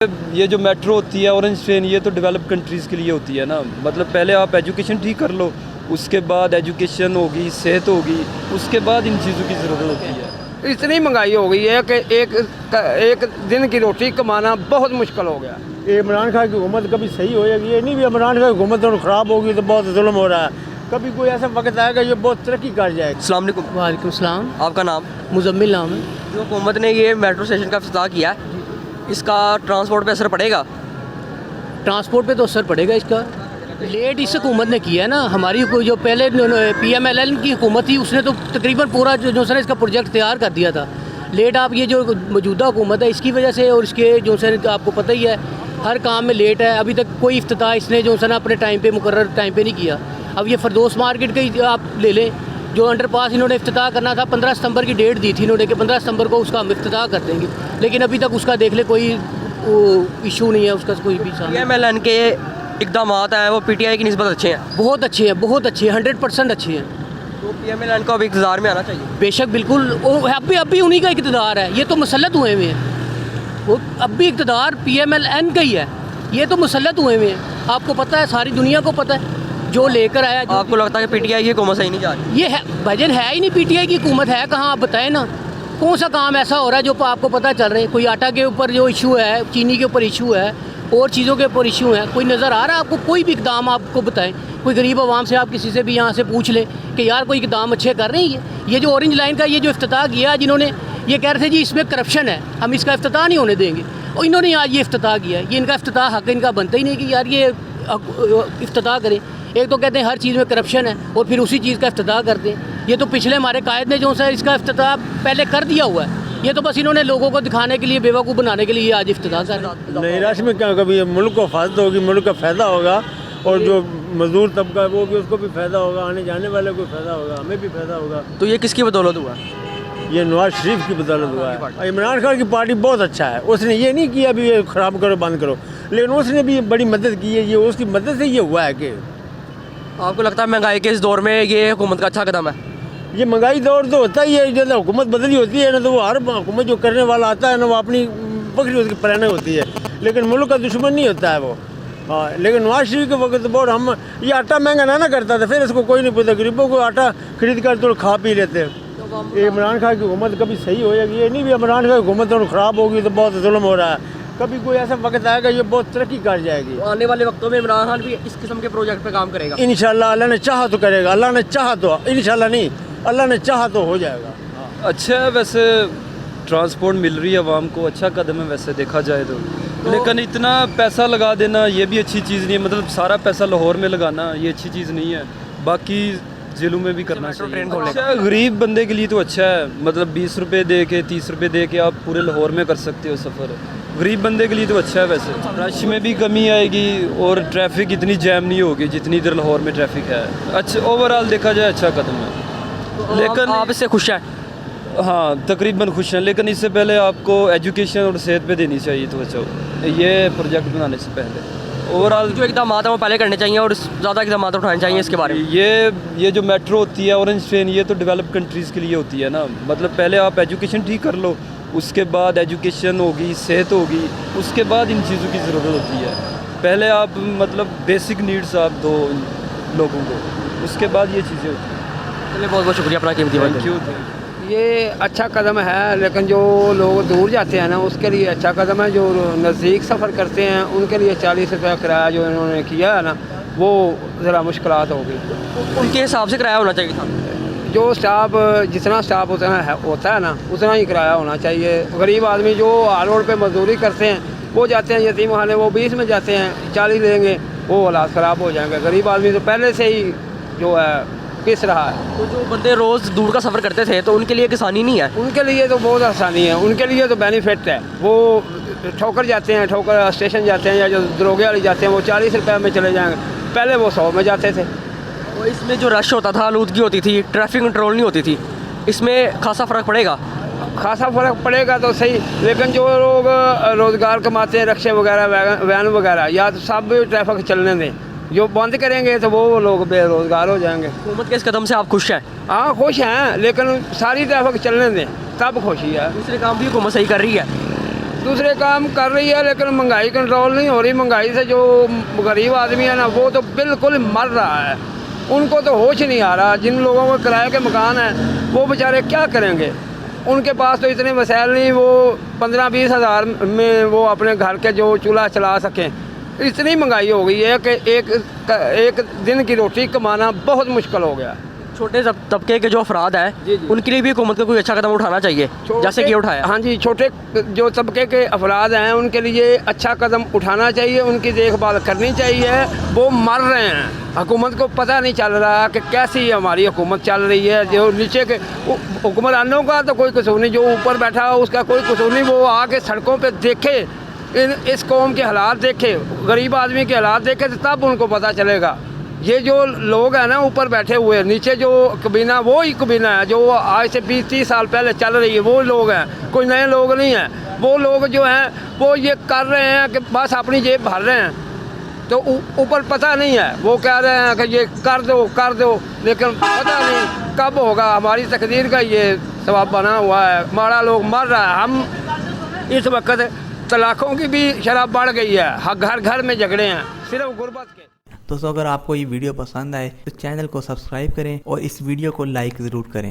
ये जो मेट्रो होती है ऑरेंज ट्रेन, ये तो डेवलप कंट्रीज़ के लिए होती है ना। मतलब पहले आप एजुकेशन ठीक कर लो, उसके बाद एजुकेशन होगी, सेहत होगी, उसके बाद इन चीज़ों की ज़रूरत होती है। इतनी महंगाई हो गई है कि एक दिन की रोटी कमाना बहुत मुश्किल हो गया। इमरान खान की हुकूमत कभी सही होएगी, ये नहीं भी इमरान खान की हुकूमत और ख़राब होगी तो बहुत जुल्म हो रहा है। कभी कोई ऐसा वक्त आएगा ये बहुत तरक्की कर जाएगा। अस्सलाम वालेकुम। वालेकुम सलाम। आपका नाम? मुजम्मिल नाम है। जो हुकूमत ने ये मेट्रो स्टेशन का इफ्तिताह किया है, इसका ट्रांसपोर्ट पे असर पड़ेगा? ट्रांसपोर्ट पे तो असर पड़ेगा इसका। लेट इस हुकूमत ने किया है ना। हमारी कोई जो पहले PMLN की हुकूमत थी उसने तो तकरीबन पूरा जो सर इसका प्रोजेक्ट तैयार कर दिया था। लेट आप ये जो मौजूदा हुकूमत है इसकी वजह से, और इसके जो सर आपको पता ही है हर काम में लेट है। अभी तक कोई इफ्तिताह इसने जो सर अपने टाइम पे मुकर्रर टाइम पे नहीं किया। अब ये फरदोस मार्केट का ही आप ले लें, जो अंडरपास इन्होंने इफ्तिताह करना था, 15 सितंबर की डेट दी थी इन्होंने कि 15 सितंबर को उसका हम इफ्तिताह कर देंगे, लेकिन अभी तक उसका देख ले कोई इशू नहीं है उसका कोई भी सामने। PMLN के इकदाम हैं वो PTI की निस्बत अच्छे हैं? बहुत अच्छे हैं, बहुत अच्छे हैं, 100% अच्छे हैं। तो PMLN को अब इक़्तिदार में आना चाहिए। बेशक बिल्कुल, वो अभी उन्हीं का इक़्तिदार है। ये तो मुसल्लत हुए हुए हैं, वो अब भी इक़्तिदार PMLN का ही है। ये तो मुसल्लत हुए हुए हैं, आपको पता है, सारी दुनिया को पता है जो लेकर आया। जो आपको लगता है कि PTI की हुकूमत सही नहीं जा रही? ये है भजन है ही नहीं, PTI की हुकूमत है कहाँ, आप बताएं ना। कौन सा काम ऐसा हो रहा है जो आपको पता चल रहे हैं? कोई आटा के ऊपर जो इशू है, चीनी के ऊपर इशू है, और चीज़ों के ऊपर इशू है, कोई नज़र आ रहा है आपको? कोई भी इकदाम आपको बताएं, कोई गरीब आवाम से आप किसी से भी यहाँ से पूछ लें कि यार कोई इकदाम अच्छे कर रहे हैं। ये जो ऑरेंज लाइन का ये जो इफ्तिताह किया जिन्होंने, ये कह रहे थे जी इसमें करप्शन है, हम इसका इफ्तिताह नहीं होने देंगे, और इन्होंने आज ये इफ्तिताह किया। ये इनका इफ्तिताह हक इनका बनता ही नहीं कि यार ये इफ्तिताह करें। एक तो कहते हैं हर चीज़ में करप्शन है और फिर उसी चीज़ का इफ्तिताह करते हैं। ये तो पिछले हमारे कायद ने जो सा इसका इफ्तिताह पहले कर दिया हुआ है। ये तो बस इन्होंने लोगों को दिखाने के लिए, बेवकूफ़ बनाने के लिए ये आज इफ्तिताह कर रहे हैं। नहीं, रश में क्या, कभी मुल्क को फायद होगी, मुल्क का फ़ायदा होगा, और जो मजदूर तबका है वो भी, उसको भी फ़ायदा होगा, आने जाने वाले को फ़ायदा होगा, हमें भी फ़ायदा होगा। तो ये किसकी बदौलत हुआ? ये नवाज शरीफ की बदौलत हुआ है। इमरान खान की पार्टी बहुत अच्छा है, उसने ये नहीं किया अभी ये ख़राब करो बंद करो, लेकिन उसने भी बड़ी मदद की है। ये उसकी मदद से ये हुआ है कि आपको लगता है महंगाई के इस दौर में ये हुकूमत का अच्छा कदम है? ये महंगाई दौर तो होता ही है, जब हुकूमत बदली होती है ना तो वो हर हुकूमत जो करने वाला आता है ना वो अपनी बकरी उसकी प्लानिंग होती है, लेकिन मुल्क का दुश्मन नहीं होता है वो। हाँ, लेकिन नवाज शरीफ के वक्त बहुत हम ये आटा महंगा ना करता था, फिर इसको कोई नहीं पूछता, गरीबों को आटा खरीद कर तो खा पी लेते। इमरान खान की हुकूमत कभी सही होएगी, ये नहीं भी इमरान खान की हुकूमत और ख़राब होगी तो बहुत जुल्म हो रहा है। कभी कोई ऐसा वक्त आएगा ये बहुत तरक्की कर जाएगी। तो आने वाले वक्तों में इमरान खान भी इस किस्म के प्रोजेक्ट पे काम करेगा? इंशाल्लाह, अल्लाह ने चाहा तो करेगा, अल्लाह ने चाहा तो, इंशाल्लाह नहीं, अल्लाह ने चाहा तो हो जाएगा। अच्छा है वैसे, ट्रांसपोर्ट मिल रही है आवाम को, अच्छा कदम है वैसे देखा जाए तो। लेकिन इतना पैसा लगा देना ये भी अच्छी चीज़ नहीं है। मतलब सारा पैसा लाहौर में लगाना ये अच्छी चीज़ नहीं है, बाकी ज़िलों में भी करना चाहिए। अच्छा, गरीब बंदे के लिए तो अच्छा है। मतलब 20 रुपये दे के, 30 रुपये दे के आप पूरे लाहौर में कर सकते हो सफ़र। गरीब बंदे के लिए तो अच्छा है वैसे। रश में भी कमी आएगी और ट्रैफिक इतनी जैम नहीं होगी जितनी इधर लाहौर में ट्रैफिक है। अच्छा, ओवरऑल देखा जाए अच्छा कदम है। लेकिन आप इससे खुश हैं? हाँ, तकरीबन खुश हैं, लेकिन इससे पहले आपको एजुकेशन और सेहत पे देनी चाहिए तो अच्छा, ये प्रोजेक्ट बनाने से पहले। ओवरऑल जो इकदाम हैं वो पहले करने चाहिए और ज़्यादा इकदाम उठाने चाहिए इसके बारे में। ये जो मेट्रो होती है ऑरेंज ट्रेन, ये तो डेवलप कंट्रीज़ के लिए होती है ना। मतलब पहले आप एजुकेशन ठीक कर लो, उसके बाद एजुकेशन होगी, सेहत होगी, उसके बाद इन चीज़ों की ज़रूरत होती है। पहले आप मतलब बेसिक नीड्स आप दो लोगों को, उसके बाद ये चीज़ें होती हैं। चलिए, बहुत बहुत शुक्रिया अपना कीमती वक्त। Thank you. ये अच्छा कदम है, लेकिन जो लोग दूर जाते हैं ना उसके लिए अच्छा कदम है। जो नज़दीक सफ़र करते हैं उनके लिए 40 रुपया किराया जो इन्होंने किया है ना, वो ज़रा मुश्किलात होगी। उनके हिसाब से किराया होना चाहिए था। जो स्टाफ, जितना स्टाफ होता है ना उतना ही किराया होना चाहिए। गरीब आदमी जो हाल रोड पे मजदूरी करते हैं वो जाते हैं यतीम खाने, वो 20 में जाते हैं, 40 लेंगे, वो हालात ख़राब हो जाएंगे। गरीब आदमी तो पहले से ही जो है पिस रहा है। तो जो बंदे रोज़ दूर का सफ़र करते थे तो उनके लिए आसानी नहीं है? उनके लिए तो बहुत आसानी है, उनके लिए तो बेनिफिट है। वो ठोकर जाते हैं, ठोकर स्टेशन जाते हैं, या जो दरोगे वाले जाते हैं वो 40 रुपये में चले जाएंगे, पहले वो 100 में जाते थे। तो इसमें जो रश होता था, आलूदगी होती थी, ट्रैफिक कंट्रोल नहीं होती थी, इसमें खासा फ़र्क पड़ेगा? खासा फ़र्क पड़ेगा तो सही, लेकिन जो लोग रोज़गार कमाते हैं, रिक्शे वगैरह, वैन वगैरह, या तो सब ट्रैफिक चलने दें। जो बंद करेंगे तो वो लोग बेरोज़गार हो जाएंगे। हुकूमत के इस कदम से आप खुश हैं? हाँ, खुश हैं, लेकिन सारी ट्रैफिक चलने दें तब खुशी है। दूसरे काम भी हुकूमत सही कर रही है? दूसरे काम कर रही है, लेकिन महंगाई कंट्रोल नहीं हो रही। महंगाई से जो गरीब आदमी है ना, वो तो बिल्कुल मर रहा है। उनको तो होश नहीं आ रहा। जिन लोगों को किराए के मकान हैं, वो बेचारे क्या करेंगे? उनके पास तो इतने वसाइल नहीं, वो 15-20 हज़ार में वो अपने घर के जो चूल्हा चला सकें। इतनी महंगाई हो गई है कि एक दिन की रोटी कमाना बहुत मुश्किल हो गया। छोटे तबके के जो अफराद जी, हैं जी। उनके लिए भी हुकूमत को कोई अच्छा कदम उठाना चाहिए, जैसे कि ये उठाया। हाँ जी, छोटे जो तबके के अफराद हैं उनके लिए अच्छा कदम उठाना चाहिए, उनकी देखभाल करनी चाहिए। वो मर रहे हैं, हुकूमत को पता नहीं चल रहा कि कैसी हमारी हुकूमत चल रही है। जो नीचे के हुक्मरानों का तो कोई कसूर नहीं, जो ऊपर बैठा हो उसका कोई कसूर नहीं। वो आके सड़कों पर देखे, इस कौम के हालात देखे, गरीब आदमी के हालात देखे, तो तब उनको पता चलेगा। ये जो लोग हैं ना ऊपर बैठे हुए, नीचे जो कबीना, वो ही कबीना है जो आज से 20-30 साल पहले चल रही है। वो लोग हैं, कोई नए लोग नहीं हैं। वो लोग जो हैं वो ये कर रहे हैं कि बस अपनी जेब भर रहे हैं, तो ऊपर पता नहीं है। वो कह रहे हैं कि ये कर दो, लेकिन पता नहीं कब होगा। हमारी तकदीर का ये सबब बना हुआ है। हमारा लोग मर रहा है। हम इस वक्त तलाकों की भी शराब बढ़ गई है, घर घर में झगड़े हैं सिर्फ गुर्बत के। दोस्तों, अगर आपको ये वीडियो पसंद आए तो चैनल को सब्सक्राइब करें और इस वीडियो को लाइक ज़रूर करें।